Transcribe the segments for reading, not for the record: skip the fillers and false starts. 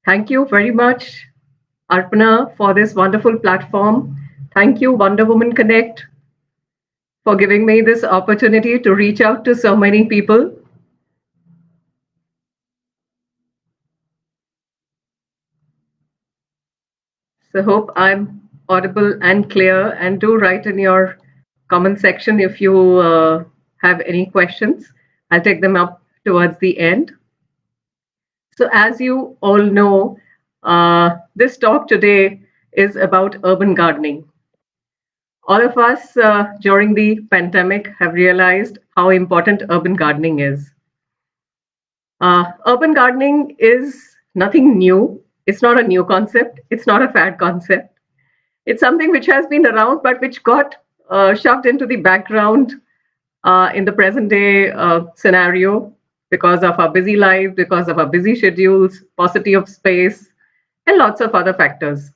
Thank you very much, Arpana, for this wonderful platform. Thank you, Wonder Woman Connect, for giving me this opportunity to reach out to so many people. So, hope I'm audible and clear. And do write in your comment section if you have any questions. I'll take them up towards the end. So, as you all know, this talk today is about urban gardening. All of us during the pandemic have realized how important urban gardening is. Urban gardening is nothing new. It's not a new concept. It's not a fad concept. It's something which has been around, but which got shoved into the background in the present day scenario because of our busy life, because of our busy schedules, paucity of space, and lots of other factors.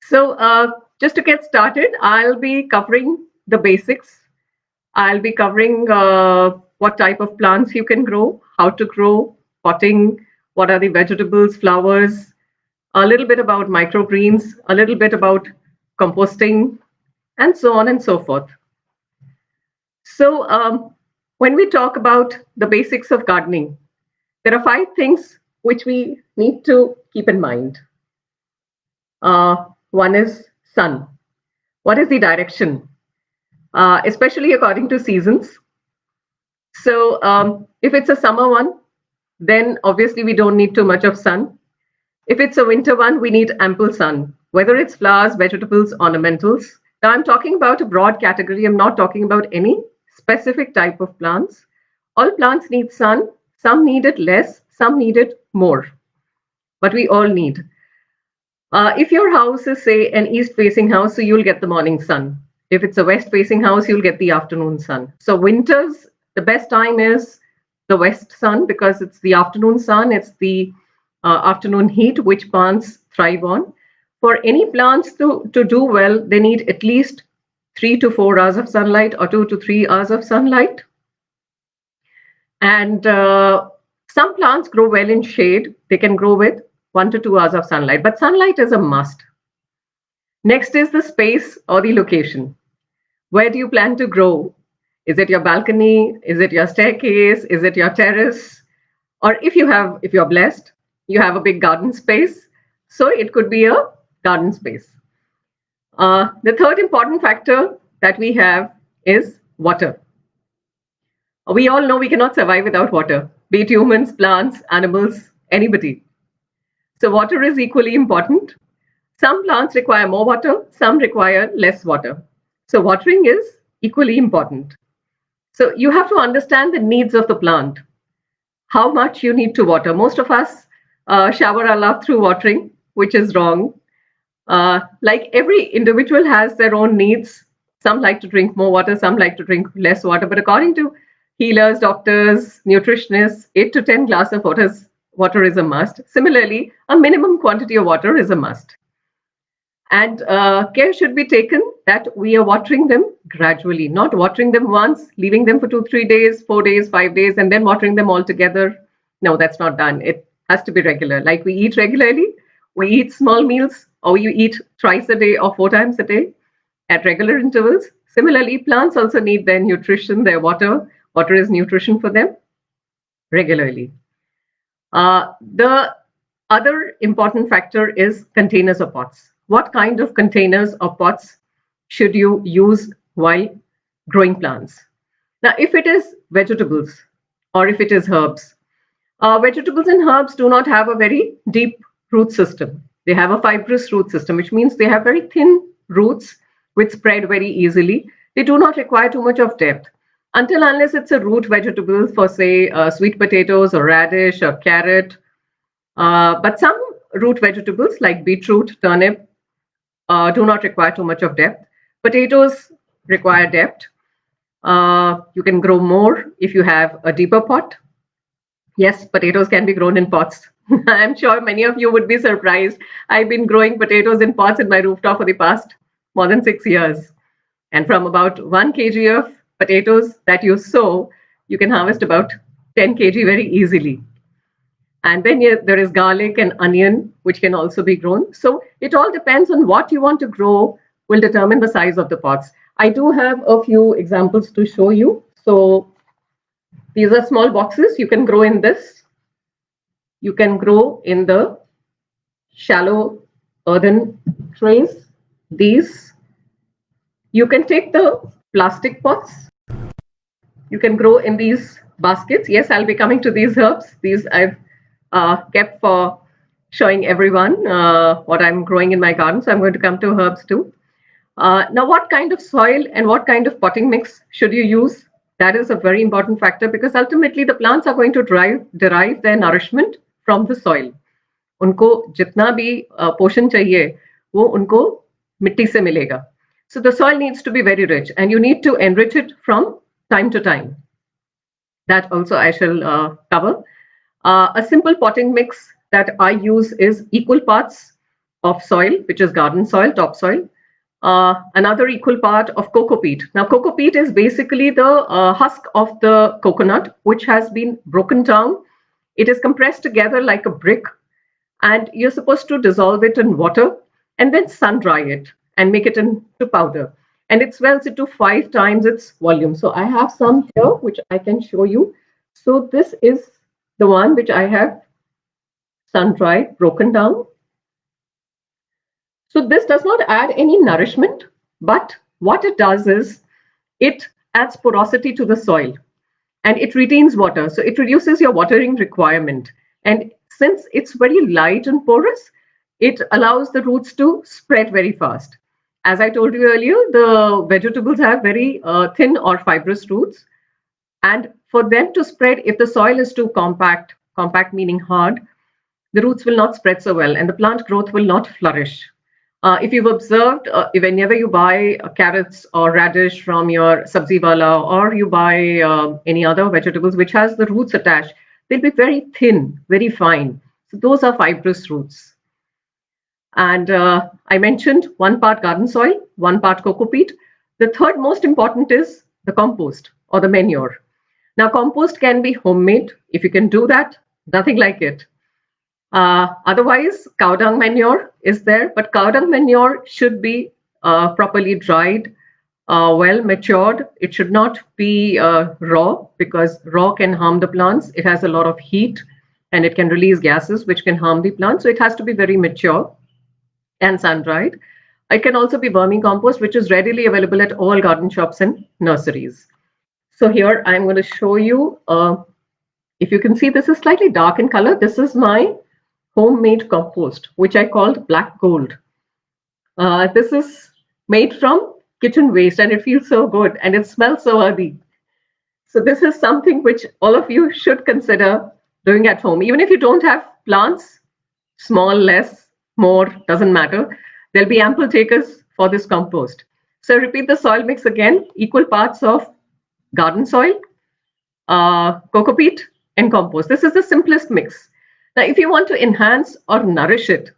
So, just to get started, I'll be covering the basics. I'll be covering what type of plants you can grow, how to grow, potting, what are the vegetables, flowers, a little bit about microgreens, a little bit about composting, and so on and so forth. So, when we talk about the basics of gardening, there are five things which we need to keep in mind. One is sun. What is the direction? Especially according to seasons. So, if it's a summer one, then obviously we don't need too much of sun. If it's a winter one, we need ample sun, whether it's flowers, vegetables, ornamentals. Now, I'm talking about a broad category. I'm not talking about any specific type of plants. All plants need sun. Some need it less, some need it more, but we all need. If your house is, say, an east facing house, so you'll get the morning sun. If it's a west facing house, you'll get the afternoon sun. So, winters, the best time is the west sun because it's the afternoon sun, it's the afternoon heat which plants thrive on. For any plants to do well, they need at least 3 to 4 hours of sunlight or 2 to 3 hours of sunlight. And some plants grow well in shade, they can grow with 1 to 2 hours of sunlight, but sunlight is a must. Next is the space or the location. Where do you plan to grow? Is it your balcony? Is it your staircase? Is it your terrace? Or if you're blessed, you have a big garden space. So it could be a garden space. The third important factor that we have is water. We all know we cannot survive without water, be it humans, plants, animals, anybody. So water is equally important. Some plants require more water, some require less water. So watering is equally important. So you have to understand the needs of the plant, how much you need to water. Most of us shower our love through watering, which is wrong. Like every individual has their own needs. Some like to drink more water, some like to drink less water. But according to healers, doctors, nutritionists, 8 to 10 glasses of water is a must. Similarly, a minimum quantity of water is a must. And care should be taken that we are watering them gradually, not watering them once, leaving them for 2, 3 days, 4 days, 5 days, and then watering them all together. No, that's not done. It has to be regular. Like we eat regularly, we eat small meals, or you eat thrice a day or 4 times a day at regular intervals. Similarly, plants also need their nutrition, their water. Water is nutrition for them regularly. The other important factor is containers or pots. What kind of containers or pots should you use while growing plants? Now, if it is vegetables or if it is herbs, vegetables and herbs do not have a very deep root system. They have a fibrous root system, which means they have very thin roots which spread very easily. They do not require too much of depth. Until unless it's a root vegetable for, say, sweet potatoes or radish or carrot. But some root vegetables like beetroot, turnip do not require too much of depth. Potatoes require depth. You can grow more if you have a deeper pot. Yes, potatoes can be grown in pots. I'm sure many of you would be surprised. I've been growing potatoes in pots in my rooftop for the past more than 6 years. And from about 1 kg of potatoes that you sow, you can harvest about 10 kg very easily. And then there is garlic and onion, which can also be grown. So it all depends on what you want to grow, will determine the size of the pots. I do have a few examples to show you. So these are small boxes. You can grow in this. You can grow in the shallow earthen trays. These. You can take the plastic pots. You can grow in these baskets. Yes, I'll be coming to these herbs. These I've kept for showing everyone what I'm growing in my garden. So I'm going to come to herbs too. Now, what kind of soil and what kind of potting mix should you use? That is a very important factor because ultimately the plants are going to derive their nourishment from the soil. उनको जितना भी पोषण चाहिए वो उनको मिट्टी से मिलेगा. So the soil needs to be very rich and you need to enrich it from time to time. That also I shall cover. A simple potting mix that I use is equal parts of soil, which is garden soil, topsoil, another equal part of coco peat. Now, coco peat is basically the husk of the coconut, which has been broken down. It is compressed together like a brick, and you're supposed to dissolve it in water and then sun dry it and make it into powder. And it swells it to 5 times its volume. So I have some here, which I can show you. So this is the one which I have sun dried, broken down. So this does not add any nourishment, but what it does is it adds porosity to the soil and it retains water. So it reduces your watering requirement. And since it's very light and porous, it allows the roots to spread very fast. As I told you earlier, the vegetables have very thin or fibrous roots. And for them to spread, if the soil is too compact meaning hard, the roots will not spread so well and the plant growth will not flourish. If you've observed, whenever you buy carrots or radish from your sabzi wala or you buy any other vegetables which has the roots attached, they'll be very thin, very fine. So those are fibrous roots. And I mentioned 1 part garden soil, 1 part coco peat. The third most important is the compost or the manure. Now, compost can be homemade. If you can do that, nothing like it. Otherwise, cow dung manure is there, but cow dung manure should be properly dried, well matured. It should not be raw because raw can harm the plants. It has a lot of heat and it can release gases which can harm the plant. So it has to be very mature and sun dried. It can also be vermicompost, which is readily available at all garden shops and nurseries. So here I'm going to show you, if you can see, this is slightly dark in color. This is my homemade compost, which I called black gold. This is made from kitchen waste and it feels so good and it smells so earthy. So this is something which all of you should consider doing at home. Even if you don't have plants, small, less, more, doesn't matter. There'll be ample takers for this compost. So repeat the soil mix again, equal parts of garden soil, coco peat and compost. This is the simplest mix. Now, if you want to enhance or nourish it,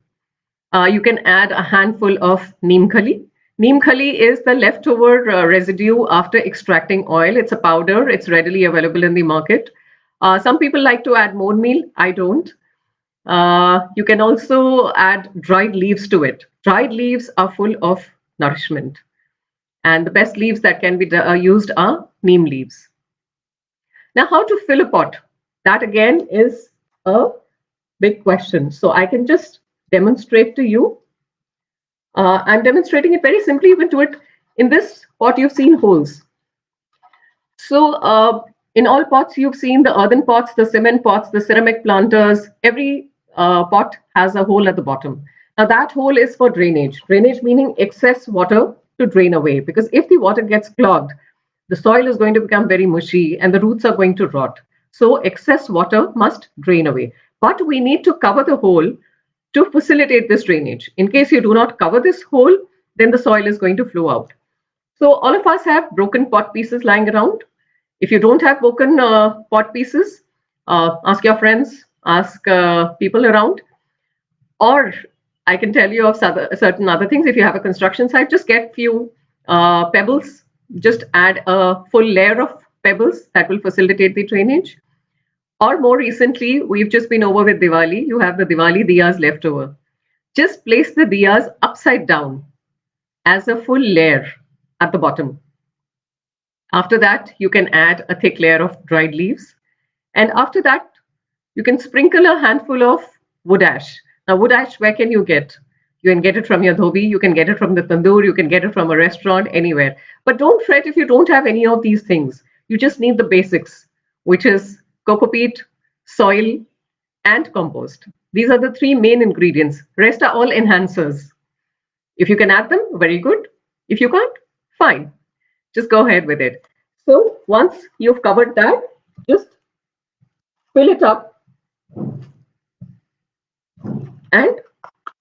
you can add a handful of neem khali. Neem khali is the leftover residue after extracting oil. It's a powder. It's readily available in the market. Some people like to add more meal. I don't. You can also add dried leaves to it. Dried leaves are full of nourishment. And the best leaves that can be used are neem leaves. Now, how to fill a pot? That again is a big question. So I can just demonstrate to you. I'm demonstrating it very simply. You can do it in this pot. You've seen holes. So in all pots, you've seen the earthen pots, the cement pots, the ceramic planters. Every pot has a hole at the bottom. Now that hole is for drainage. Drainage meaning excess water to drain away. Because if the water gets clogged, the soil is going to become very mushy and the roots are going to rot. So excess water must drain away. But we need to cover the hole to facilitate this drainage. In case you do not cover this hole, then the soil is going to flow out. So all of us have broken pot pieces lying around. If you don't have broken pot pieces, ask your friends, ask people around. Or I can tell you of certain other things. If you have a construction site, just get few pebbles. Just add a full layer of pebbles that will facilitate the drainage. Or more recently, we've just been over with Diwali. You have the Diwali diyas left over. Just place the diyas upside down as a full layer at the bottom. After that, you can add a thick layer of dried leaves. And after that, you can sprinkle a handful of wood ash. Now, wood ash, where can you get? You can get it from your dhobi, you can get it from the tandoor, you can get it from a restaurant, anywhere. But don't fret if you don't have any of these things. You just need the basics, which is coco peat, soil, and compost. These are the three main ingredients. Rest are all enhancers. If you can add them, very good. If you can't, fine. Just go ahead with it. So once you've covered that, just fill it up and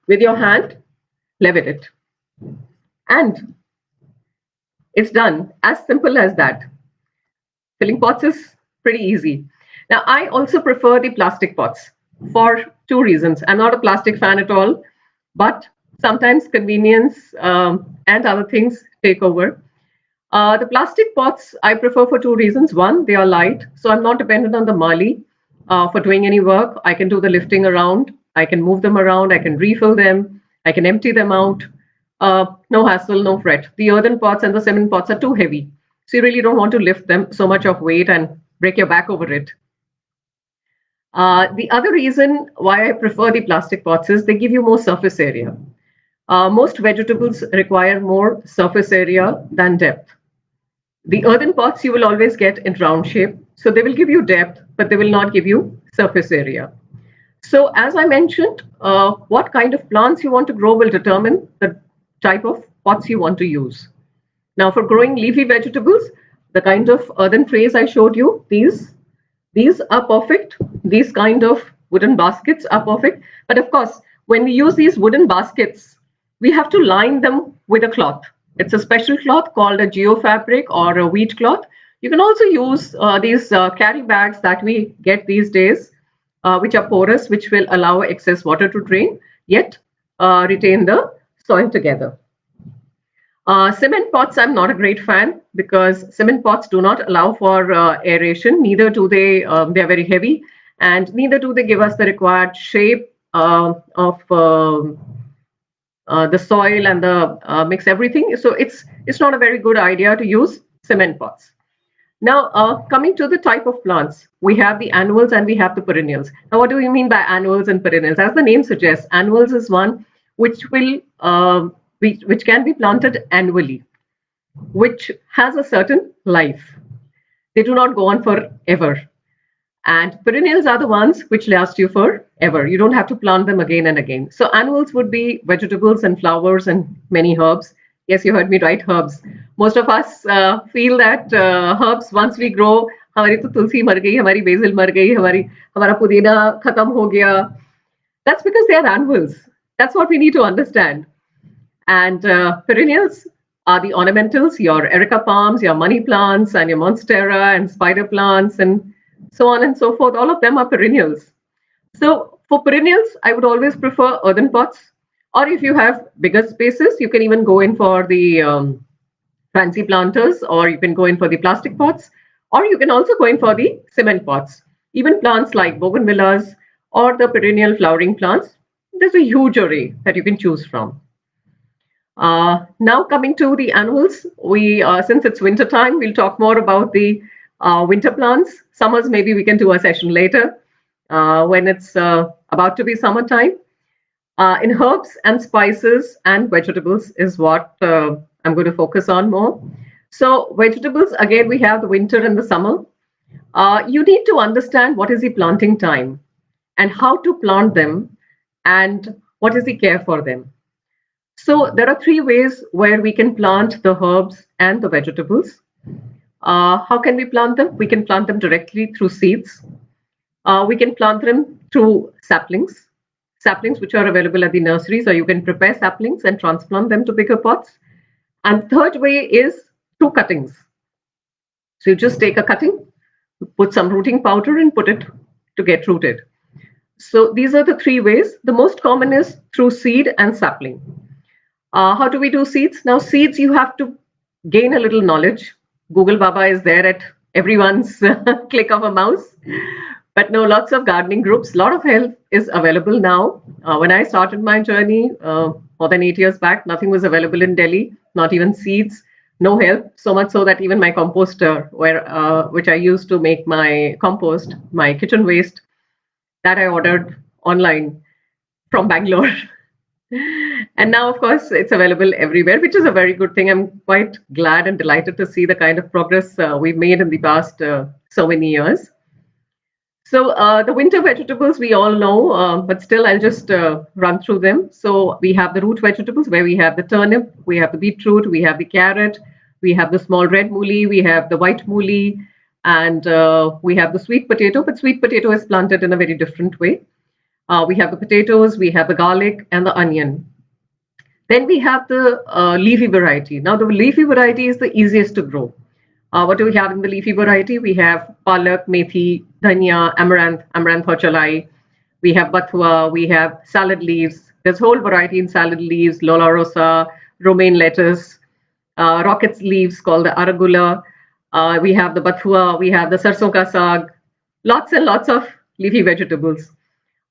with your hand, level it. And it's done. As simple as that. Filling pots is pretty easy. Now, I also prefer the plastic pots for two reasons. I'm not a plastic fan at all, but sometimes convenience and other things take over. The plastic pots I prefer for two reasons. One, they are light, so I'm not dependent on the Mali for doing any work. I can do the lifting around, I can move them around, I can refill them, I can empty them out. No hassle, no fret. The earthen pots and the cement pots are too heavy, so you really don't want to lift them so much of weight and break your back over it. The other reason why I prefer the plastic pots is they give you more surface area. Most vegetables require more surface area than depth. The earthen pots you will always get in round shape, so they will give you depth, but they will not give you surface area. So as I mentioned, what kind of plants you want to grow will determine the type of pots you want to use. Now for growing leafy vegetables, the kind of earthen trays I showed you, these are perfect. These kind of wooden baskets are perfect. But of course, when we use these wooden baskets, we have to line them with a cloth. It's a special cloth called a geofabric or a wheat cloth. You can also use these carry bags that we get these days, which are porous, which will allow excess water to drain, yet retain the soil together. Cement pots, I'm not a great fan because cement pots do not allow for aeration. Neither do they, they're very heavy, and neither do they give us the required shape of the soil and the mix everything. So it's not a very good idea to use cement pots. Now, coming to the type of plants, we have the annuals and we have the perennials. Now, what do we mean by annuals and perennials? As the name suggests, annuals is one which will which can be planted annually, which has a certain life. They do not go on forever. And perennials are the ones which last you forever. You don't have to plant them again and again. So annuals would be vegetables and flowers and many herbs. Yes, you heard me right, herbs. Most of us feel that herbs, once we grow, हमारी तो तुलसी मर गई, हमारी basil मर गई, हमारा पुदीना खत्म हो गया. That's because they are annuals. That's what we need to understand. And perennials are the ornamentals, your erica palms, your money plants, and your monstera and spider plants, and so on and so forth. All of them are perennials. So for perennials, I would always prefer earthen pots. Or if you have bigger spaces, you can even go in for the fancy planters, or you can go in for the plastic pots, or you can also go in for the cement pots. Even plants like bougainvilleas or the perennial flowering plants, there's a huge array that you can choose from. Now coming to the annuals, we since it's winter time, we'll talk more about the winter plants. Summers, maybe we can do a session later when it's about to be summertime. In herbs and spices and vegetables is what I'm going to focus on more. So vegetables, again, we have the winter and the summer. You need to understand what is the planting time and how to plant them and what is the care for them. So there are three ways where we can plant the herbs and the vegetables. How can we plant them? We can plant them directly through seeds. We can plant them through saplings which are available at the nurseries, or you can prepare saplings and transplant them to bigger pots. And third way is through cuttings. So you just take a cutting, put some rooting powder and put it to get rooted. So these are the three ways. The most common is through seed and sapling. How do we do seeds? Now, seeds, you have to gain a little knowledge. Google Baba is there at everyone's click of a mouse. But no, lots of gardening groups. A lot of help is available now. When I started my journey more than 8 years back, nothing was available in Delhi, not even seeds, no help. So much so that even my composter, which I used to make my compost, my kitchen waste, that I ordered online from Bangalore. And now, of course, it's available everywhere, which is a very good thing. I'm quite glad and delighted to see the kind of progress we've made in the past so many years. So the winter vegetables we all know, but still I'll just run through them. So we have the root vegetables where we have the turnip, we have the beetroot, we have the carrot, we have the small red mooli, we have the white mooli, and we have the sweet potato. But sweet potato is planted in a very different way. We have the potatoes, we have the garlic, and the onion. Then we have the leafy variety. Now the leafy variety is the easiest to grow. What do we have in the leafy variety? We have palak, methi, dhania, amaranth or chalai. We have bathua, we have salad leaves. There's whole variety in salad leaves, lola rosa, romaine lettuce, rocket leaves called the arugula. We have the bathua, we have the sarson ka saag. Lots and lots of leafy vegetables.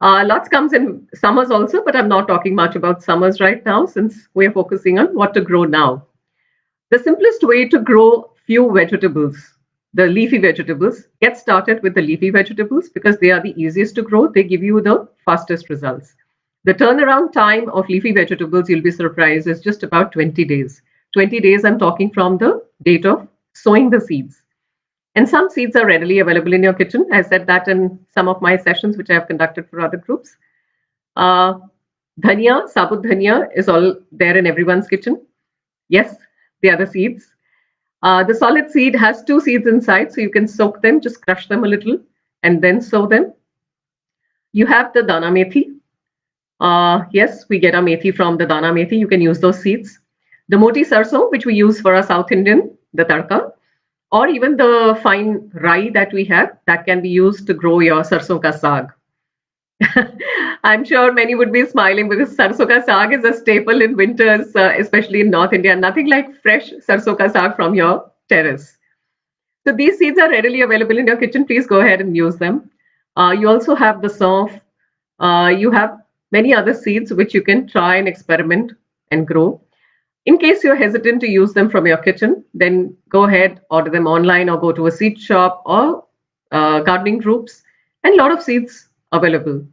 Lots comes in summers also, but I'm not talking much about summers right now since we're focusing on what to grow now. The simplest way to grow few vegetables, the leafy vegetables, get started with the leafy vegetables because they are the easiest to grow. They give you the fastest results. The turnaround time of leafy vegetables, you'll be surprised, is just about 20 days. 20 days, I'm talking from the date of sowing the seeds. And some seeds are readily available in your kitchen. I said that in some of my sessions, which I have conducted for other groups. Uh, Dhania, sabut dhania is all there in everyone's kitchen. Yes, they are the seeds. The solid seed has two seeds inside, so you can soak them, just crush them a little, and then sow them. You have the dana methi. Yes, we get our methi from the dana methi. You can use those seeds. The moti sarson, which we use for our South Indian, the tadka, or even the fine rye that we have, that can be used to grow your sarson ka saag. I'm sure many would be smiling because sarson ka saag is a staple in winters, especially in North India. Nothing like fresh sarson ka saag from your terrace. So these seeds are readily available in your kitchen. Please go ahead and use them. You also have the sauf. You have many other seeds which you can try and experiment and grow. In case you're hesitant to use them from your kitchen, then go ahead, order them online or go to a seed shop or gardening groups, and a lot of seeds available.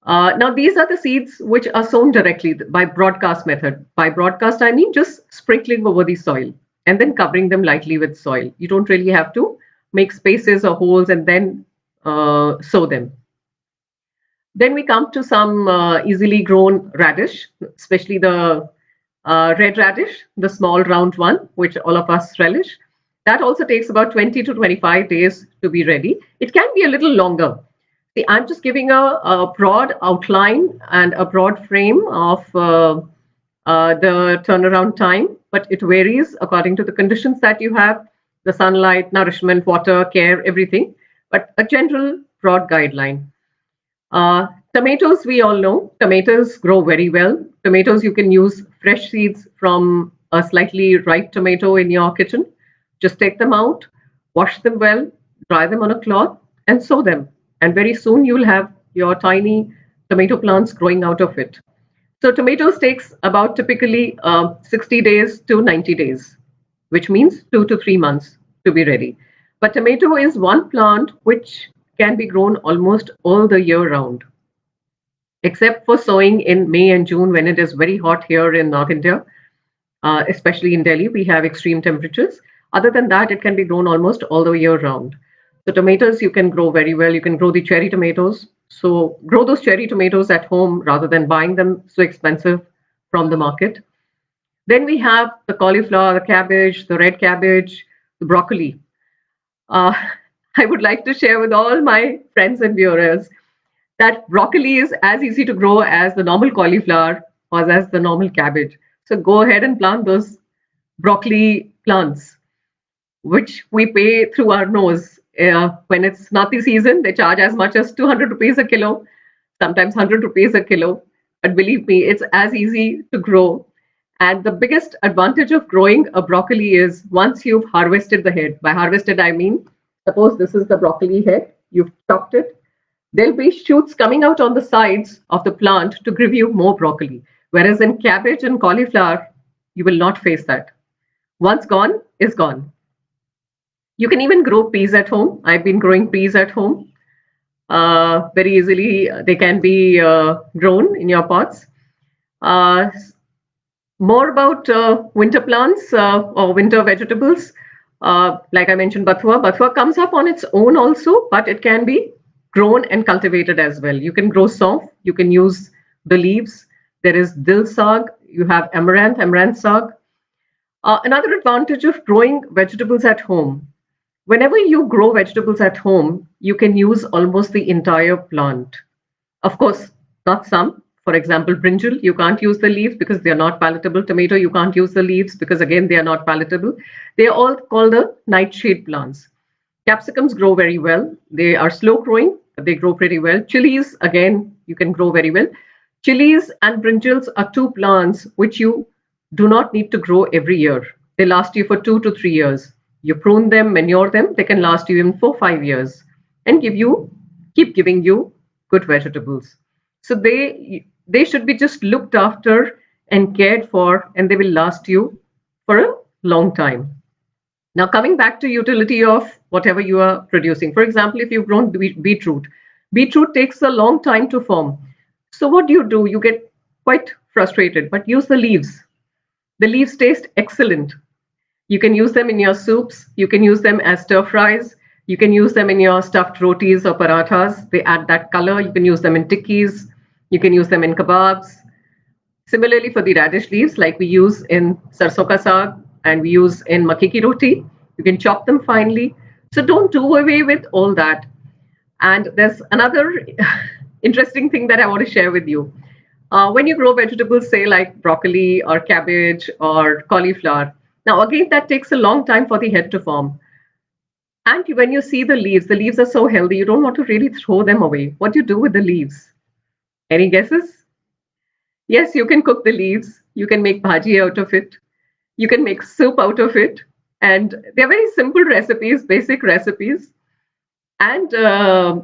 Now, these are the seeds which are sown directly by broadcast method. By broadcast, I mean just sprinkling over the soil and then covering them lightly with soil. You don't really have to make spaces or holes and then sow them. Then we come to some easily grown radish, especially the red radish, the small round one, which all of us relish. That also takes about 20 to 25 days to be ready. It can be a little longer. See, I'm just giving a broad outline and a broad frame of the turnaround time, but it varies according to the conditions that you have, the sunlight, nourishment, water, care, everything, but a general broad guideline. Tomatoes, we all know, tomatoes grow very well. Tomatoes, you can use fresh seeds from a slightly ripe tomato in your kitchen. Just take them out, wash them well, dry them on a cloth, and sow them. And very soon you'll have your tiny tomato plants growing out of it. So tomatoes takes about typically 60 days to 90 days, which means 2 to 3 months to be ready. But tomato is one plant which can be grown almost all the year round, except for sowing in May and June when it is very hot here in North India, especially in Delhi. We have extreme temperatures. Other than that, it can be grown almost all the year round. So tomatoes you can grow very well. You can grow the cherry tomatoes. So grow those cherry tomatoes at home rather than buying them so expensive from the market. Then we have the cauliflower, the cabbage, the red cabbage, the broccoli. Uh, I would like to share with all my friends and viewers that broccoli is as easy to grow as the normal cauliflower or as the normal cabbage. So go ahead and plant those broccoli plants, which we pay through our nose. When it's not the season, they charge as much as 200 rupees a kilo, sometimes 100 rupees a kilo. But believe me, it's as easy to grow. And the biggest advantage of growing a broccoli is once you've harvested the head. By harvested, I mean, suppose this is the broccoli head. you've chopped it, there'll be shoots coming out on the sides of the plant to give you more broccoli. Whereas in cabbage and cauliflower, you will not face that. Once gone is gone. You can even grow peas at home. I've been growing peas at home. Very easily, they can be grown in your pots. Uh, More about winter plants or winter vegetables. Like I mentioned, bathua. Bathua comes up on its own also, but it can be grown and cultivated as well. You can grow sauf, you can use the leaves. There is dil sag, you have amaranth sag. Another advantage of growing vegetables at home. Whenever you grow vegetables at home, you can use almost the entire plant. Of course, not some. For example, brinjal, you can't use the leaves because they are not palatable. Tomato, you can't use the leaves because again, they are not palatable. They are all called the nightshade plants. Capsicums grow very well. They are slow growing, but they grow pretty well. Chilies, again, you can grow very well. Chilies and brinjals are two plants which you do not need to grow every year. They last you for 2 to 3 years. You prune them, manure them, they can last you even 4 5 years and keep giving you good vegetables. So they should be just looked after and cared for, and they will last you for a long time. Now, coming back to utility of whatever you are producing. For example, if you've grown beetroot, beetroot takes a long time to form. So what do? You get quite frustrated, but use the leaves. The leaves taste excellent. You can use them in your soups. You can use them as stir fries. You can use them in your stuffed rotis or parathas. They add that color. You can use them in tikkis. You can use them in kebabs. Similarly, for the radish leaves, like we use in sarson ka saag and we use in makki ki roti, you can chop them finely. So don't do away with all that. And there's another interesting thing that I want to share with you. When you grow vegetables, say like broccoli or cabbage or cauliflower, now again, that takes a long time for the head to form. And when you see the leaves are so healthy, you don't want to really throw them away. What do you do with the leaves? Any guesses? Yes, you can cook the leaves. You can make bhaji out of it. You can make soup out of it. And they're very simple recipes, basic recipes. And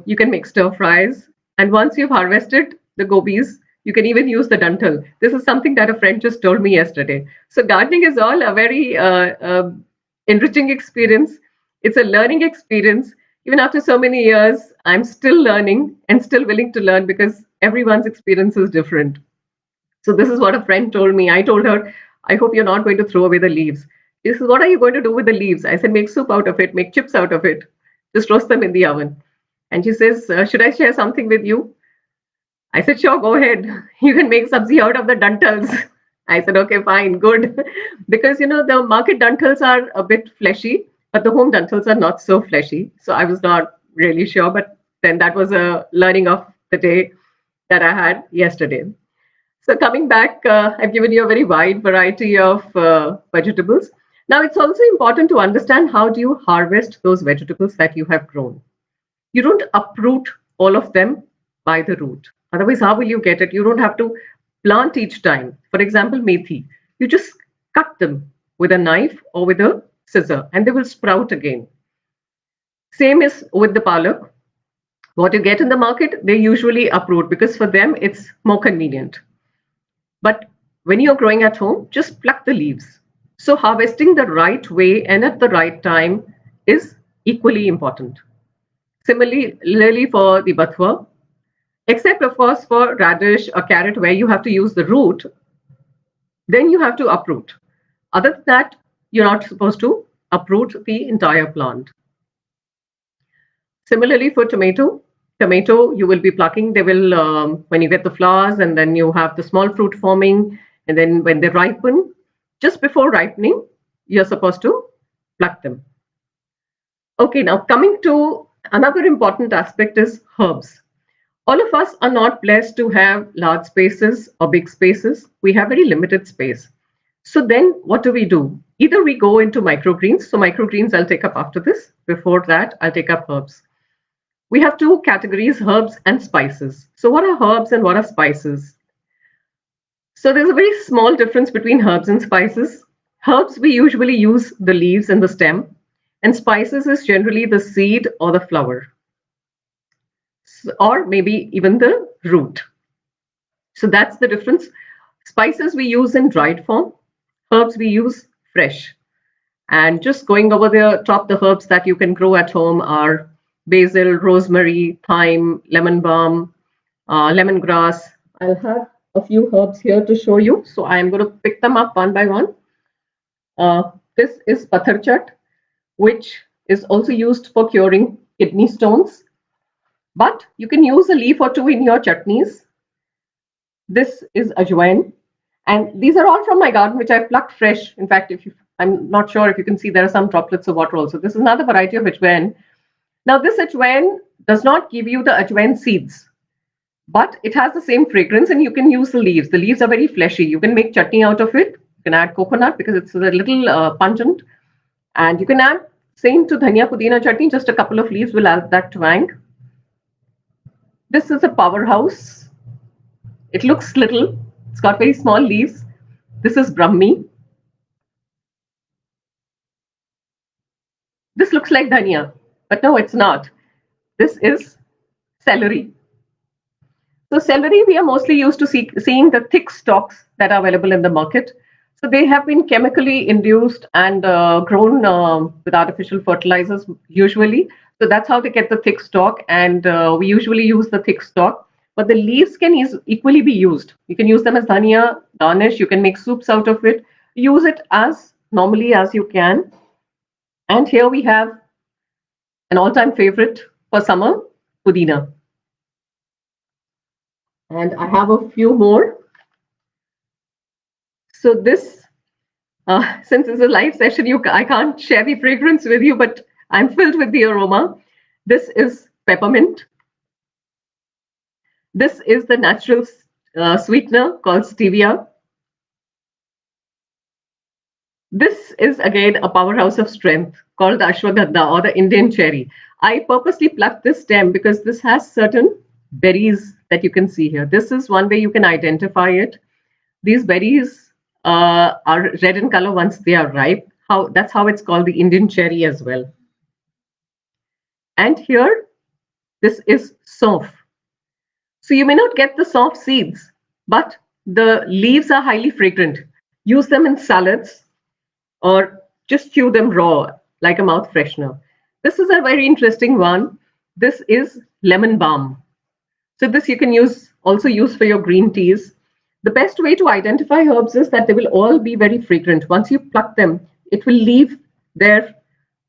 you can make stir fries. And once you've harvested the gobis, you can even use the dantal. This is something that a friend just told me yesterday. So gardening is all a very enriching experience. It's a learning experience. Even after so many years, I'm still learning and still willing to learn because everyone's experience is different. So this is what a friend told me. I told her, I hope you're not going to throw away the leaves. This is what are you going to do with the leaves? I said, make soup out of it, make chips out of it, just roast them in the oven. And she says, should I share something with you? I said, sure, go ahead. You can make sabzi out of the dantals. I said, okay, fine, good. Because, the market dantals are a bit fleshy, but the home dantals are not so fleshy. So I was not really sure, but then that was a learning of the day that I had yesterday. So coming back, I've given you a very wide variety of vegetables. Now, it's also important to understand how do you harvest those vegetables that you have grown. You don't uproot all of them by the root. Otherwise, how will you get it? You don't have to plant each time. For example, methi. You just cut them with a knife or with a scissor and they will sprout again. Same is with the palak. What you get in the market, they usually uproot because for them it's more convenient. But when you're growing at home, just pluck the leaves. So harvesting the right way and at the right time is equally important. Similarly for the bathua, except of course for radish or carrot where you have to use the root, then you have to uproot. Other than that, you're not supposed to uproot the entire plant. Similarly for tomato you will be plucking. They will when you get the flowers and then you have the small fruit forming, and then when they ripen, just before ripening, you're supposed to pluck them. Okay, now coming to another important aspect is herbs. All of us are not blessed to have large spaces or big spaces. We have very limited space. So then what do? Either we go into microgreens. So microgreens I'll take up after this. Before that, I'll take up herbs. We have two categories, herbs and spices. So what are herbs and what are spices? So there's a very small difference between herbs and spices. Herbs, we usually use the leaves and the stem, and spices is generally the seed or the flower. or maybe even the root. So that's the difference. Spices we use in dried form, herbs we use fresh. And just going over the top, the herbs that you can grow at home are basil, rosemary, thyme, lemon balm, lemongrass. I'll have a few herbs here to show you. So I'm going to pick them up one by one. This is patharchat, which is also used for curing kidney stones. But you can use a leaf or two in your chutneys. This is ajwain. And these are all from my garden, which I've plucked fresh. In fact, I'm not sure if you can see, there are some droplets of water also. This is another variety of ajwain. Now, this ajwain does not give you the ajwain seeds, but it has the same fragrance, and you can use the leaves. The leaves are very fleshy. You can make chutney out of it. You can add coconut because it's a little pungent. And you can add same to dhania pudina chutney, just a couple of leaves will add that twang. This is a powerhouse. It looks little. It's got very small leaves. This is Brahmi. This looks like dhania, but no, it's not. This is celery. So celery, we are mostly used to seeing the thick stalks that are available in the market. So they have been chemically induced and grown with artificial fertilizers usually. So that's how they get the thick stalk, and we usually use the thick stalk. But the leaves can equally be used. You can use them as dhania, garnish. You can make soups out of it. Use it as normally as you can. And here we have an all-time favorite for summer, pudina. And I have a few more. So this, since it's a live session, I can't share the fragrance with you, but I'm filled with the aroma. This is peppermint. This is the natural sweetener called stevia. This is again a powerhouse of strength called the ashwagandha or the Indian cherry. I purposely plucked this stem because this has certain berries that you can see here. This is one way you can identify it. These berries are red in color once they are ripe. That's how it's called the Indian cherry as well. And here, this is saunf. So you may not get the saunf seeds, but the leaves are highly fragrant. Use them in salads or just chew them raw like a mouth freshener. This is a very interesting one. This is lemon balm. So this you can also use for your green teas. The best way to identify herbs is that they will all be very fragrant. Once you pluck them, it will leave their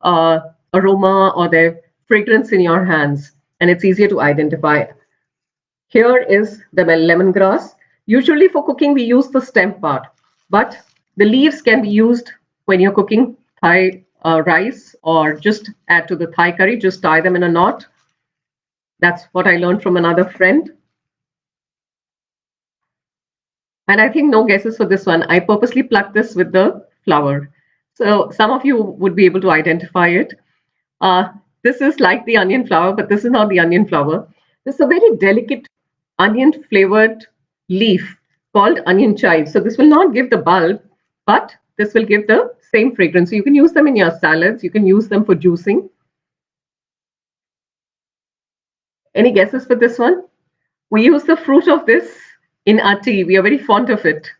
aroma or their fragrance in your hands, and it's easier to identify. Here is the lemongrass. Usually for cooking, we use the stem part, but the leaves can be used when you're cooking Thai rice, or just add to the Thai curry, just tie them in a knot. That's what I learned from another friend. And I think no guesses for this one. I purposely plucked this with the flower. So some of you would be able to identify it. This is like the onion flower, but this is not the onion flower. This is a very delicate onion flavored leaf called onion chive. So this will not give the bulb, but this will give the same fragrance. So you can use them in your salads. You can use them for juicing. Any guesses for this one? We use the fruit of this in our tea. We are very fond of it.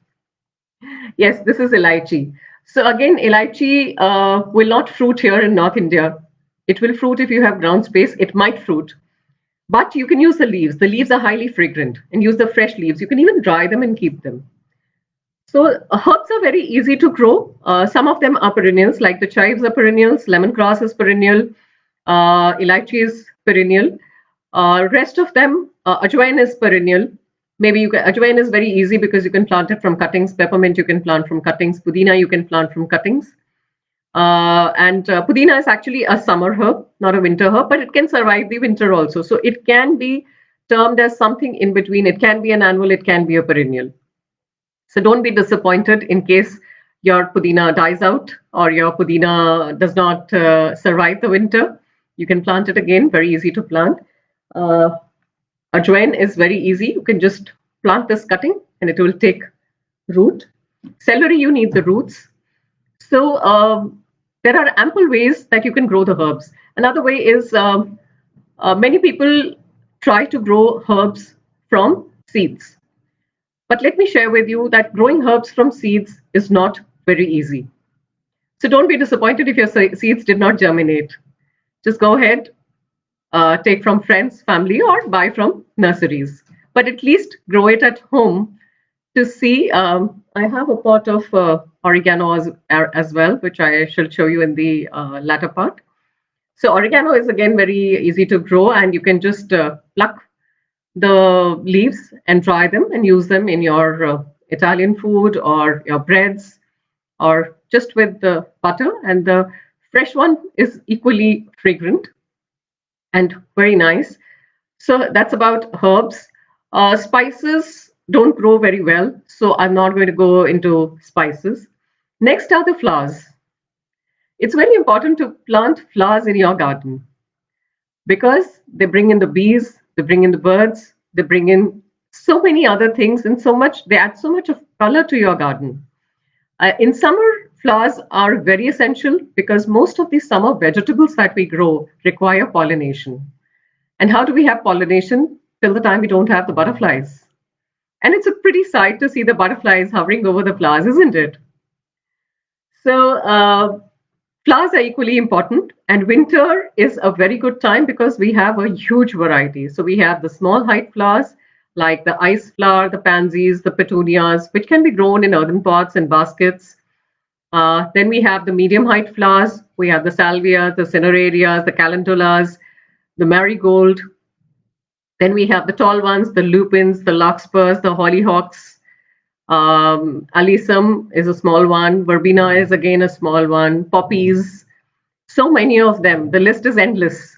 Yes, this is elaichi. So again, elaichi will not fruit here in North India. It will fruit if you have ground space. It might fruit. But you can use the leaves. The leaves are highly fragrant, and use the fresh leaves. You can even dry them and keep them. So herbs are very easy to grow. Some of them are perennials, like the chives are perennials, lemongrass is perennial, elaichi is perennial. Rest of them, ajwain is perennial. Ajwain is very easy because you can plant it from cuttings. Peppermint you can plant from cuttings. Pudina you can plant from cuttings. And pudina is actually a summer herb, not a winter herb, but it can survive the winter also. So it can be termed as something in between. It can be an annual, it can be a perennial. So don't be disappointed in case your pudina dies out or your pudina does not survive the winter. You can plant it again, very easy to plant. Ajwain is very easy. You can just plant this cutting and it will take root. Celery, you need the roots. So there are ample ways that you can grow the herbs. Another way is many people try to grow herbs from seeds. But let me share with you that growing herbs from seeds is not very easy. So don't be disappointed if your seeds did not germinate. Just go ahead, take from friends, family, or buy from nurseries. But at least grow it at home to see. I have a pot of oregano as well, which I shall show you in the latter part. So oregano is again very easy to grow, and you can just pluck the leaves and dry them and use them in your Italian food or your breads or just with the butter. And the fresh one is equally fragrant and very nice. So that's about herbs. Spices don't grow very well, so I'm not going to go into spices. Next are the flowers. It's very important to plant flowers in your garden because they bring in the bees, they bring in the birds, they bring in so many other things and so much, they add so much of color to your garden. In summer, flowers are very essential because most of the summer vegetables that we grow require pollination. And how do we have pollination till the time we don't have the butterflies? And it's a pretty sight to see the butterflies hovering over the flowers, isn't it? So, flowers are equally important, and winter is a very good time because we have a huge variety. So, we have the small height flowers like the ice flower, the pansies, the petunias, which can be grown in earthen pots and baskets. Then we have the medium height flowers. We have the salvia, the cinerarias, the calendulas, the marigold. Then we have the tall ones, the lupins, the larkspurs, the hollyhocks. Alyssum is a small one. Verbena is again a small one. Poppies, so many of them. The list is endless.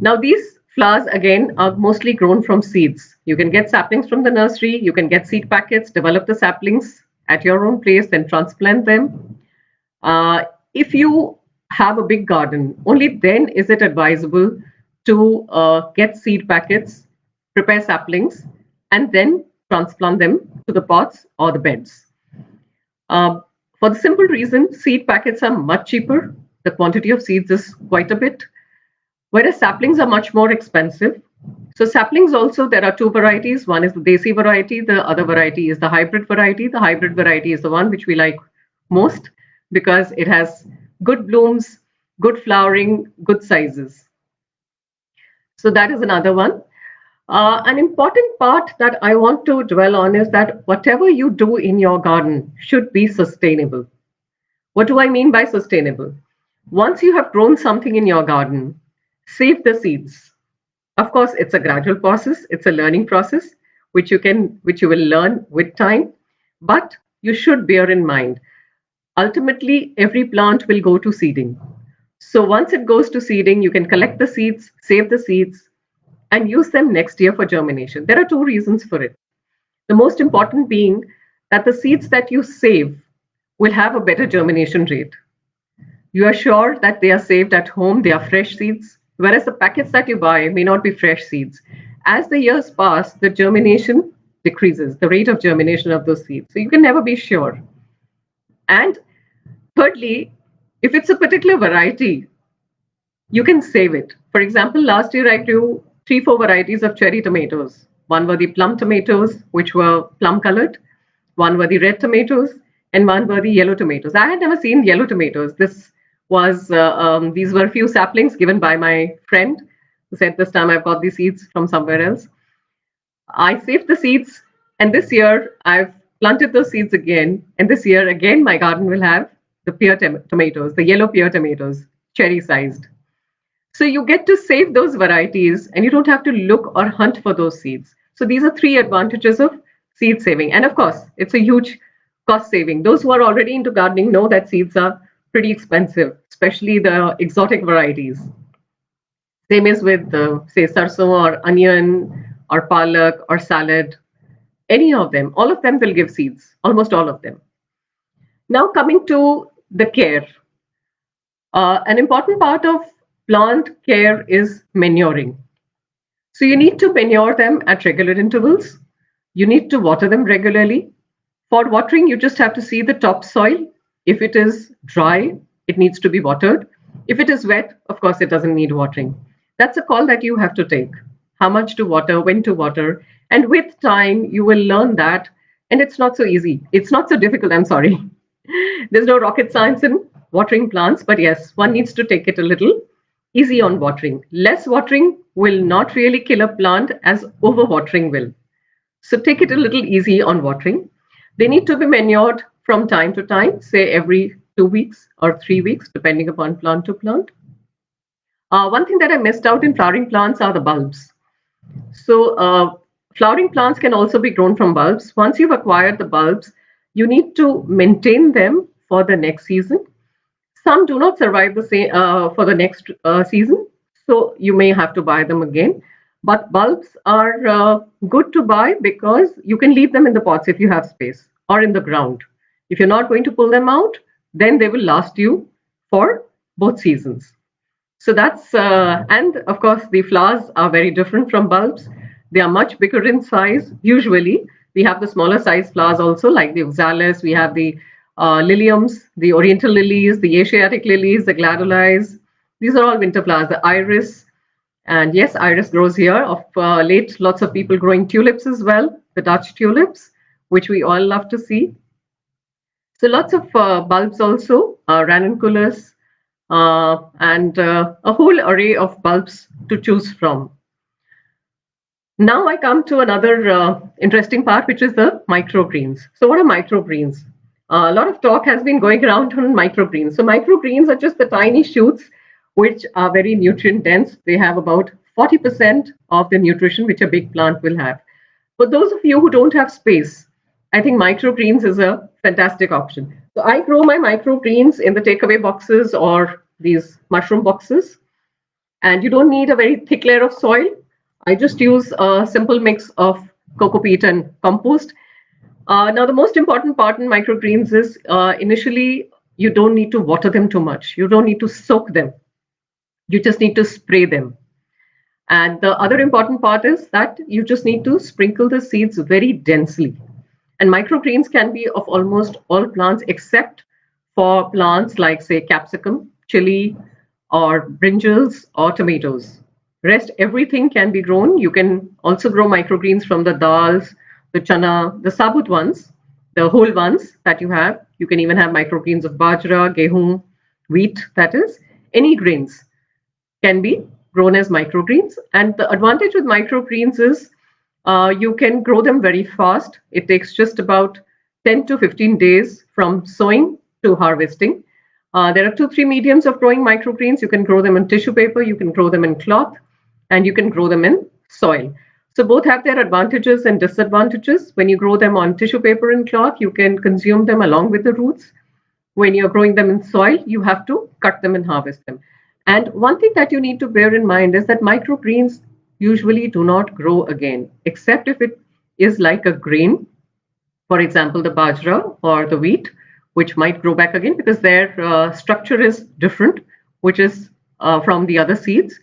Now, these flowers again are mostly grown from seeds. You can get saplings from the nursery, you can get seed packets, develop the saplings at your own place, then transplant them. If you have a big garden, only then is it advisable to get seed packets, prepare saplings, and then transplant them to the pots or the beds. Uh, for the simple reason, seed packets are much cheaper. The quantity of seeds is quite a bit, whereas saplings are much more expensive. So saplings also, there are two varieties. One is the Desi variety, the other variety is the hybrid variety. The hybrid variety is the one which we like most because it has good blooms, good flowering, good sizes. So that is another one. An important part that I want to dwell on is that whatever you do in your garden should be sustainable. What do I mean by sustainable? Once you have grown something in your garden, save the seeds. Of course, it's a gradual process, it's a learning process which you will learn with time, but you should bear in mind ultimately every plant will go to seeding. So once it goes to seeding, you can collect the seeds, save the seeds, and use them next year for germination. There are two reasons for it. The most important being that the seeds that you save will have a better germination rate. You are sure that they are saved at home, they are fresh seeds, whereas the packets that you buy may not be fresh seeds. As the years pass, the germination decreases, the rate of germination of those seeds. So you can never be sure. And thirdly, if it's a particular variety, you can save it. For example, last year I grew three, four varieties of cherry tomatoes. One were the plum tomatoes, which were plum colored. One were the red tomatoes, and one were the yellow tomatoes. I had never seen yellow tomatoes. These were a few saplings given by my friend who said this time I've got the seeds from somewhere else. I saved the seeds, and this year I've planted those seeds again. And this year again, my garden will have the tomatoes, the yellow pear tomatoes, cherry sized. So you get to save those varieties and you don't have to look or hunt for those seeds. So these are three advantages of seed saving. And of course, it's a huge cost saving. Those who are already into gardening know that seeds are pretty expensive, especially the exotic varieties. Same is with, say, sarson or onion or palak or salad, any of them, all of them will give seeds, almost all of them. Now, coming to the care. An important part of plant care is manuring. So you need to manure them at regular intervals. You need to water them regularly. For watering, you just have to see the topsoil. If it is dry, it needs to be watered. If it is wet, of course, it doesn't need watering. That's a call that you have to take. how much to water, when to water. And with time, you will learn that. And it's not so easy. It's not so difficult. I'm sorry. There's no rocket science in watering plants, but yes, one needs to take it a little easy on watering. Less watering will not really kill a plant as overwatering will. So take it a little easy on watering. They need to be manured from time to time, say every 2 weeks or 3 weeks, depending upon plant to plant. One thing that I missed out in flowering plants are the bulbs. So flowering plants can also be grown from bulbs. Once you've acquired the bulbs, you need to maintain them for the next season. Some do not survive the same for the next season, so you may have to buy them again. But bulbs are good to buy because you can leave them in the pots if you have space or in the ground. If you're not going to pull them out, then they will last you for both seasons. So that's, and of course, the flowers are very different from bulbs. They are much bigger in size. Usually, we have the smaller size flowers also, like the oxalis, we have the liliums, the oriental lilies, the Asiatic lilies, the gladulies. These are all winter flowers, the iris. And yes, iris grows here. Of late, lots of people growing tulips as well, the Dutch tulips, which we all love to see. So lots of bulbs also, ranunculus, and a whole array of bulbs to choose from. Now I come to another interesting part, which is the microgreens. So what are microgreens? A lot of talk has been going around on microgreens. So microgreens are just the tiny shoots which are very nutrient dense. They have about 40% of the nutrition which a big plant will have. For those of you who don't have space, I think microgreens is a fantastic option. So I grow my microgreens in the takeaway boxes or these mushroom boxes. And you don't need a very thick layer of soil. I just use a simple mix of coco peat and compost. Now, the most important part in microgreens is initially you don't need to water them too much. You don't need to soak them. You just need to spray them. And the other important part is that you just need to sprinkle the seeds very densely. And microgreens can be of almost all plants except for plants like, say, capsicum, chili, or brinjals or tomatoes. Rest everything can be grown. You can also grow microgreens from the dals, the chana, the sabut ones, the whole ones that you have. You can even have microgreens of bajra, gehu, wheat, that is. Any grains can be grown as microgreens. And the advantage with microgreens is you can grow them very fast. It takes just about 10 to 15 days from sowing to harvesting. There are 2, 3 mediums of growing microgreens. You can grow them in tissue paper, you can grow them in cloth, and you can grow them in soil. So both have their advantages and disadvantages. When you grow them on tissue paper and cloth, you can consume them along with the roots. When you're growing them in soil, you have to cut them and harvest them. And one thing that you need to bear in mind is that microgreens usually do not grow again, except if it is like a grain, for example, the bajra or the wheat, which might grow back again because their structure is different, which is from the other seeds,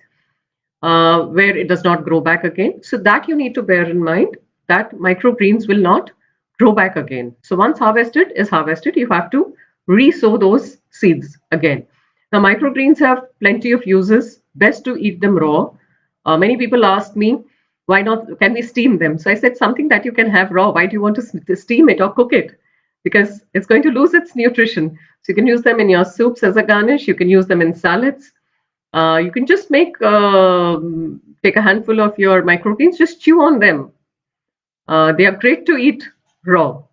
where it does not grow back again. So that you need to bear in mind that microgreens will not grow back again. So once harvested is harvested, you have to re-sow those seeds again. Now, microgreens have plenty of uses. Best to eat them raw. Many people ask me, why not? Can we steam them? So I said something that you can have raw. Why do you want to steam it or cook it? Because it's going to lose its nutrition. So you can use them in your soups as a garnish. You can use them in salads. You can just take a handful of your microgreens, just chew on them. They are great to eat raw.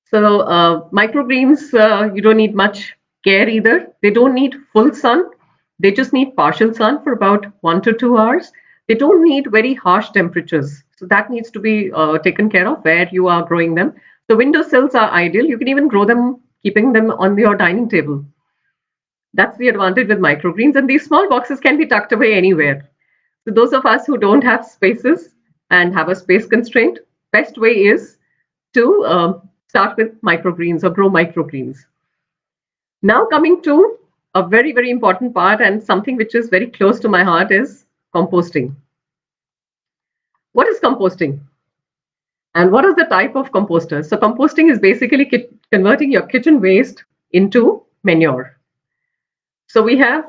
So microgreens, you don't need much care either. They don't need full sun. They just need partial sun for about 1 to 2 hours. They don't need very harsh temperatures. So that needs to be taken care of where you are growing them. The windowsills are ideal. You can even grow them, keeping them on your dining table. That's the advantage with microgreens. And these small boxes can be tucked away anywhere. So those of us who don't have spaces and have a space constraint, best way is to start with microgreens or grow microgreens. Now coming to a very, very important part and something which is very close to my heart is composting. What is composting? And what is the type of composters? So composting is basically converting your kitchen waste into manure. So we have,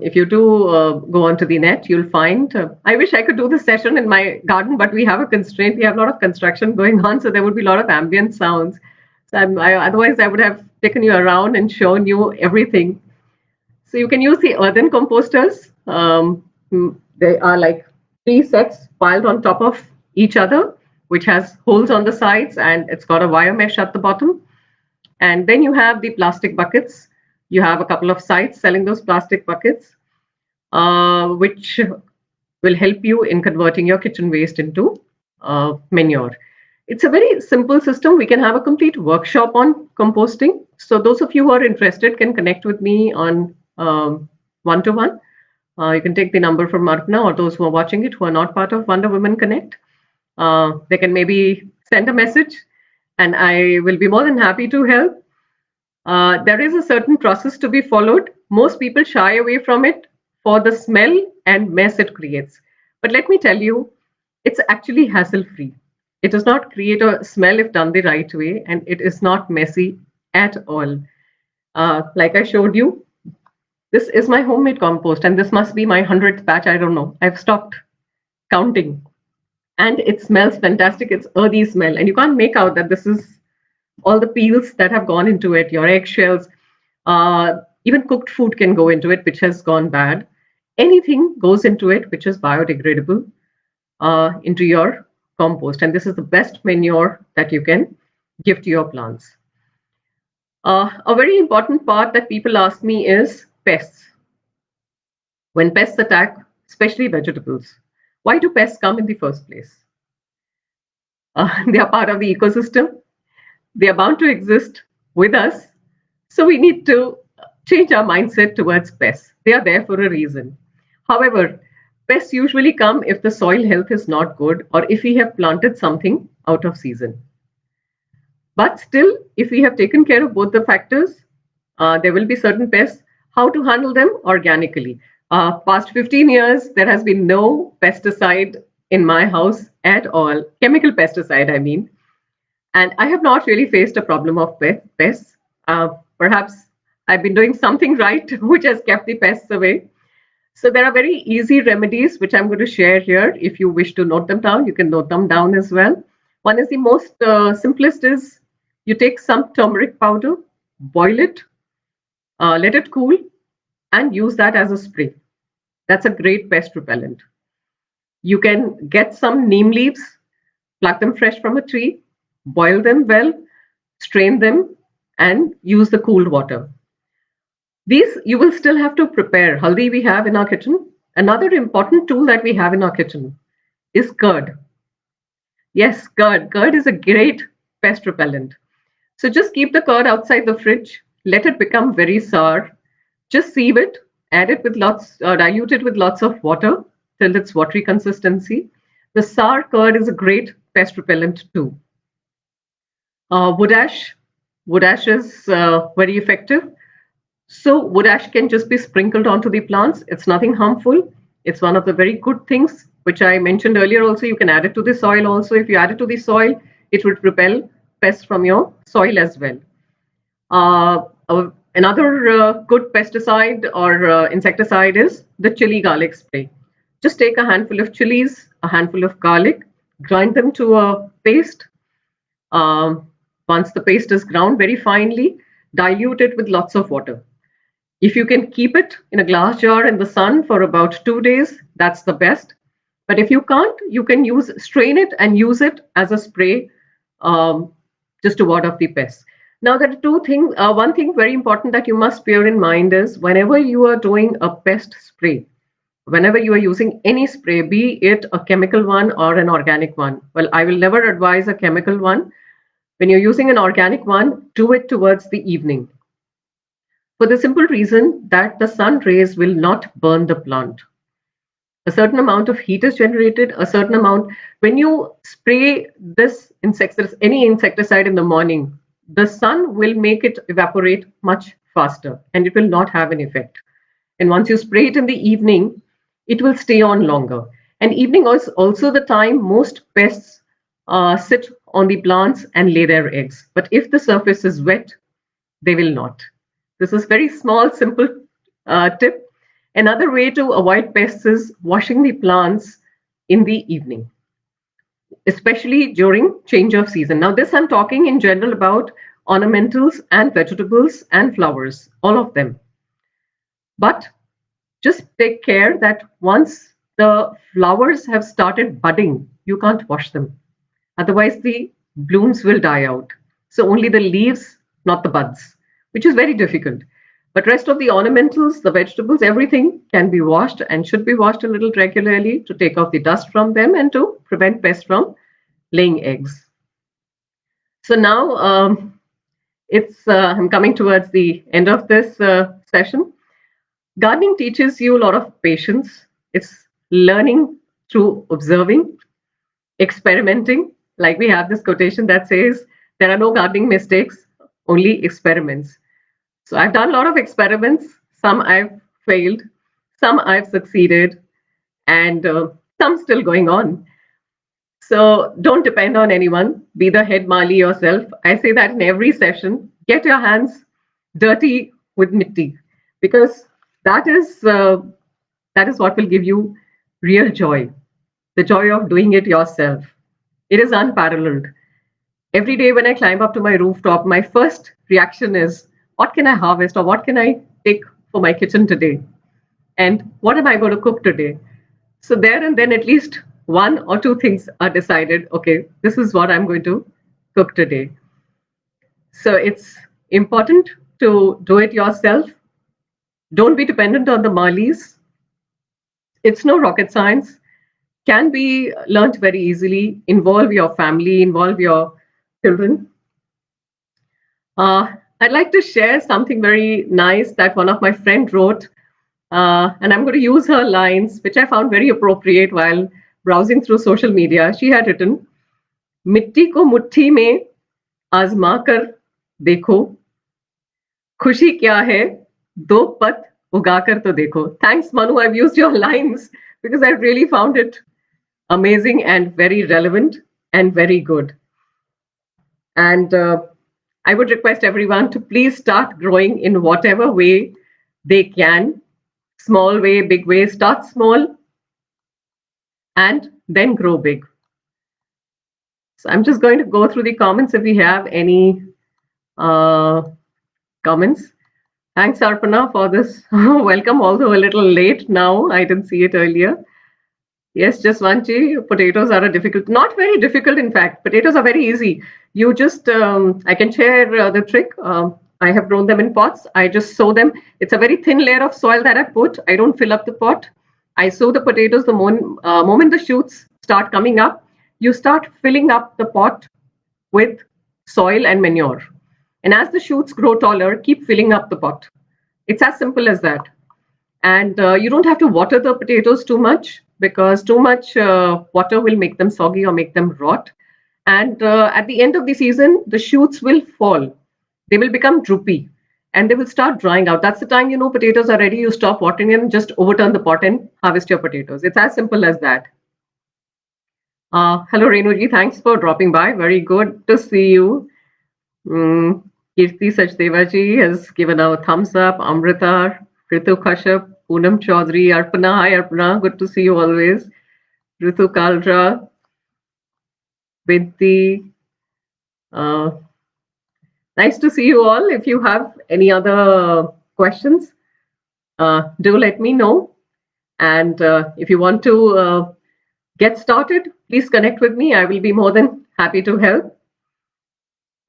if you do go onto the net, you'll find. I wish I could do this session in my garden, but we have a constraint. We have a lot of construction going on, so there would be a lot of ambient sounds. So otherwise, I would have taken you around and shown you everything. So you can use the earthen composters. They are like three sets piled on top of each other, which has holes on the sides and it's got a wire mesh at the bottom. And then you have the plastic buckets. You have a couple of sites selling those plastic buckets, which will help you in converting your kitchen waste into manure. It's a very simple system. We can have a complete workshop on composting. So those of you who are interested can connect with me on one-to-one. You can take the number from Arpana, or those who are watching it who are not part of Wonder Women Connect. They can maybe send a message and I will be more than happy to help. There is a certain process to be followed. Most people shy away from it for the smell and mess it creates. But let me tell you, it's actually hassle-free. It does not create a smell if done the right way, and it is not messy at all. Like I showed you, this is my homemade compost, and this must be my 100th batch. I don't know. I've stopped counting. And it smells fantastic. It's earthy smell, and you can't make out that this is all the peels that have gone into it, your eggshells, even cooked food can go into it, which has gone bad. Anything goes into it which is biodegradable into your compost. And this is the best manure that you can give to your plants. A very important part that people ask me is pests. When pests attack, especially vegetables, why do pests come in the first place? They are part of the ecosystem. They are bound to exist with us. So we need to change our mindset towards pests. They are there for a reason. However, pests usually come if the soil health is not good or if we have planted something out of season. But still, if we have taken care of both the factors, there will be certain pests. How to handle them organically? Past 15 years, there has been no pesticide in my house at all, chemical pesticide, I mean. And I have not really faced a problem of pests. Perhaps I've been doing something right, which has kept the pests away. So there are very easy remedies, which I'm going to share here. If you wish to note them down, you can note them down as well. One is the most simplest is you take some turmeric powder, boil it, let it cool, and use that as a spray. That's a great pest repellent. You can get some neem leaves, pluck them fresh from a tree, boil them well, strain them, and use the cooled water. These you will still have to prepare. Haldi we have in our kitchen. Another important tool that we have in our kitchen is curd. Yes, curd. Curd is a great pest repellent. So just keep the curd outside the fridge, let it become very sour. Just sieve it, add it with dilute it with lots of water till its watery consistency. The sour curd is a great pest repellent too. Wood ash. Wood ash is very effective. So wood ash can just be sprinkled onto the plants. It's nothing harmful. It's one of the very good things, which I mentioned earlier also. You can add it to the soil also. If you add it to the soil, it would repel pests from your soil as well. Another good pesticide or insecticide is the chili garlic spray. Just take a handful of chilies, a handful of garlic, grind them to a paste. Once the paste is ground very finely, dilute it with lots of water. If you can keep it in a glass jar in the sun for about 2 days, that's the best. But if you can't, you can strain it and use it as a spray just to ward off the pests. Now, there are two things. One thing very important that you must bear in mind is whenever you are doing a pest spray, whenever you are using any spray, be it a chemical one or an organic one. Well, I will never advise a chemical one. When you're using an organic one, do it towards the evening. For the simple reason that the sun rays will not burn the plant. A certain amount of heat is generated, a certain amount. When you spray this insecticide, any insecticide in the morning, the sun will make it evaporate much faster and it will not have an effect. And once you spray it in the evening, it will stay on longer. And evening is also the time most pests sit on the plants and lay their eggs. But if the surface is wet, they will not. This is very small, simple tip. Another way to avoid pests is washing the plants in the evening, especially during change of season. Now, this I'm talking in general about ornamentals and vegetables and flowers, all of them. But just take care that once the flowers have started budding, you can't wash them. Otherwise, the blooms will die out. So only the leaves, not the buds, which is very difficult. But rest of the ornamentals, the vegetables, everything can be washed and should be washed a little regularly to take off the dust from them and to prevent pests from laying eggs. So now I'm coming towards the end of this session. Gardening teaches you a lot of patience. It's learning through observing, experimenting. Like we have this quotation that says, there are no gardening mistakes, only experiments. So I've done a lot of experiments. Some I've failed, some I've succeeded, and some still going on. So don't depend on anyone. Be the head Mali yourself. I say that in every session. Get your hands dirty with mitti, because that is what will give you real joy. The joy of doing it yourself. It is unparalleled. Every day when I climb up to my rooftop, my first reaction is, what can I harvest or what can I take for my kitchen today? And what am I going to cook today? So there and then at least one or two things are decided. Okay, this is what I'm going to cook today. So it's important to do it yourself. Don't be dependent on the Malis. It's no rocket science. Can be learnt very easily. Involve your family, involve your children. I'd like to share something very nice that one of my friend wrote, and I'm going to use her lines, which I found very appropriate while browsing through social media. She had written, "Mitti ko mutti mein आजमा कर देखो, खुशी क्या है, दो पत उगा कर तो देखो." Thanks, Manu. I've used your lines because I really found it amazing and very relevant and very good. And I would request everyone to please start growing in whatever way they can. Small way, big way. Start small and then grow big. So I'm just going to go through the comments if we have any comments. Thanks, Arpana, for this welcome, although a little late now. I didn't see it earlier. Yes, Jaswanti, potatoes are not very difficult, in fact. Potatoes are very easy. You just, I can share the trick. I have grown them in pots. I just sow them. It's a very thin layer of soil that I put. I don't fill up the pot. I sow the potatoes the moment the shoots start coming up. You start filling up the pot with soil and manure. And as the shoots grow taller, keep filling up the pot. It's as simple as that. And you don't have to water the potatoes too much, because too much water will make them soggy or make them rot. And at the end of the season, the shoots will fall. They will become droopy and they will start drying out. That's the time you know potatoes are ready. You stop watering and just overturn the pot and harvest your potatoes. It's as simple as that. Hello, Renuji. Thanks for dropping by. Very good to see you. Kirti Sachdevaji has given a thumbs up. Amrita, Ritu Kashyap, Poonam Chaudhary, Arpana. Hi, Arpana. Good to see you always. Ritu Kalra, Binti. Nice to see you all. If you have any other questions, do let me know. And if you want to get started, please connect with me. I will be more than happy to help.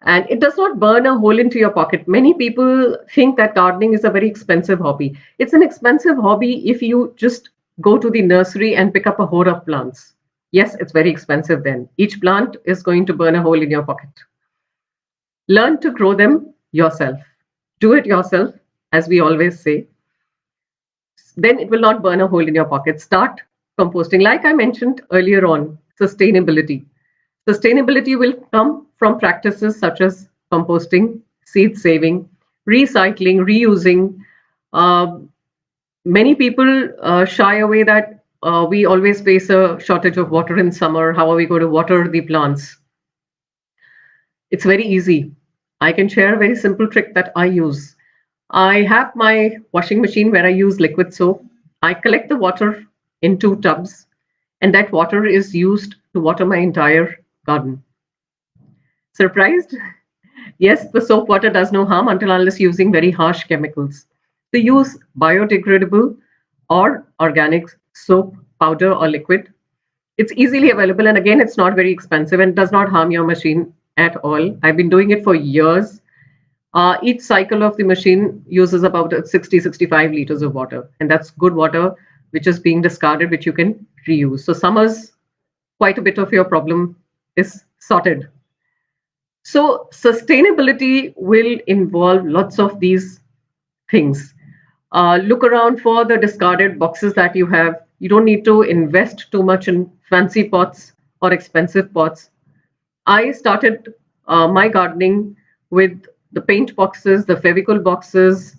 And it does not burn a hole into your pocket. Many people think that gardening is a very expensive hobby. It's an expensive hobby if you just go to the nursery and pick up a horde of plants. Yes, it's very expensive then. Each plant is going to burn a hole in your pocket. Learn to grow them yourself. Do it yourself, as we always say. Then it will not burn a hole in your pocket. Start composting. Like I mentioned earlier on, sustainability. Sustainability will come from practices such as composting, seed saving, recycling, reusing. Many people shy away that we always face a shortage of water in summer. How are we going to water the plants? It's very easy. I can share a very simple trick that I use. I have my washing machine where I use liquid soap. I collect the water in 2 tubs, and that water is used to water my entire garden. Surprised? Yes, the soap water does no harm until unless using very harsh chemicals. So use biodegradable or organic soap, powder, or liquid. It's easily available, and again, it's not very expensive and does not harm your machine at all. I've been doing it for years. Each cycle of the machine uses about 60-65 liters of water, and that's good water which is being discarded, which you can reuse. So summers, quite a bit of your problem is sorted. So sustainability will involve lots of these things. Look around for the discarded boxes that you have. You don't need to invest too much in fancy pots or expensive pots. I started my gardening with the paint boxes, the Fevicol boxes,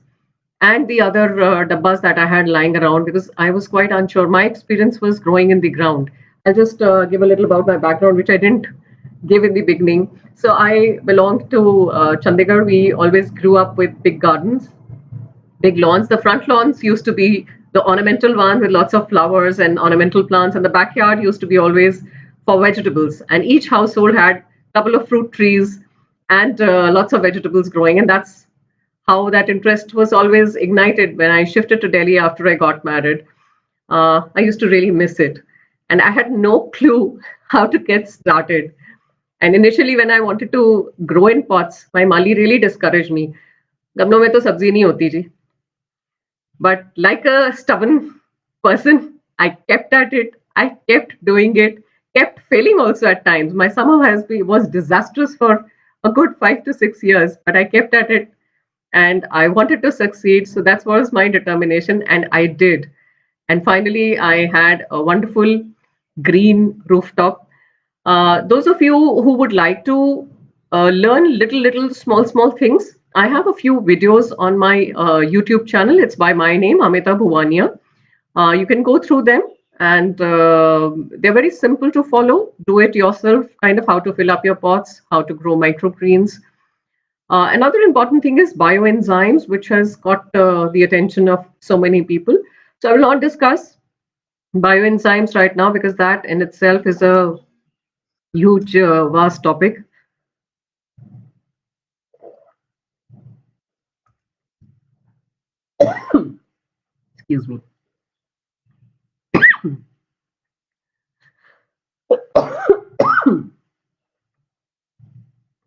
and the other dabbas that I had lying around because I was quite unsure. My experience was growing in the ground. I'll just give a little about my background, which I didn't give in the beginning. So I belong to Chandigarh. We always grew up with big gardens, big lawns. The front lawns used to be the ornamental one with lots of flowers and ornamental plants, and the backyard used to be always for vegetables. And each household had a couple of fruit trees and lots of vegetables growing. And that's how that interest was always ignited when I shifted to Delhi after I got married. I used to really miss it. And I had no clue how to get started. And initially, when I wanted to grow in pots, my mali really discouraged me. गमलों में तो सब्जी नहीं होती जी. But like a stubborn person, I kept at it. I kept doing it, kept failing also at times. My summer was disastrous for a good 5 to 6 years, but I kept at it and I wanted to succeed. So that was my determination, and I did. And finally, I had a wonderful green rooftop. Those of you who would like to learn little small things, I have a few videos on my YouTube channel. It's by my name, Amita Bhuvania. You can go through them, and they're very simple to follow. Do it yourself, kind of how to fill up your pots, how to grow microgreens. Another important thing is bioenzymes, which has got the attention of so many people. So I will not discuss bioenzymes right now because that in itself is a huge, vast topic. Excuse me.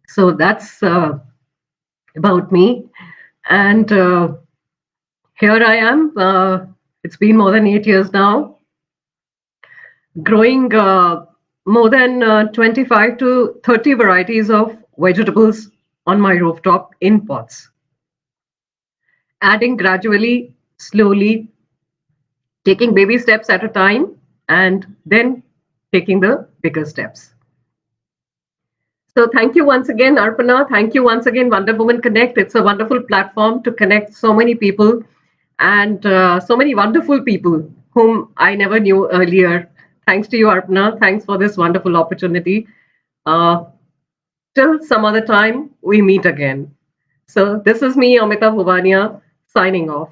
So that's about me. And here I am. It's been more than 8 years now, growing more than 25 to 30 varieties of vegetables on my rooftop in pots, adding gradually, slowly, taking baby steps at a time, and then taking the bigger steps. So thank you once again, Arpana. Thank you once again, Wonder Woman Connect. It's a wonderful platform to connect so many people and so many wonderful people whom I never knew earlier. Thanks to you, Arpana. Thanks for this wonderful opportunity. Uh, Till some other time, we meet again. So this is me, Amita Bhuvania, signing off.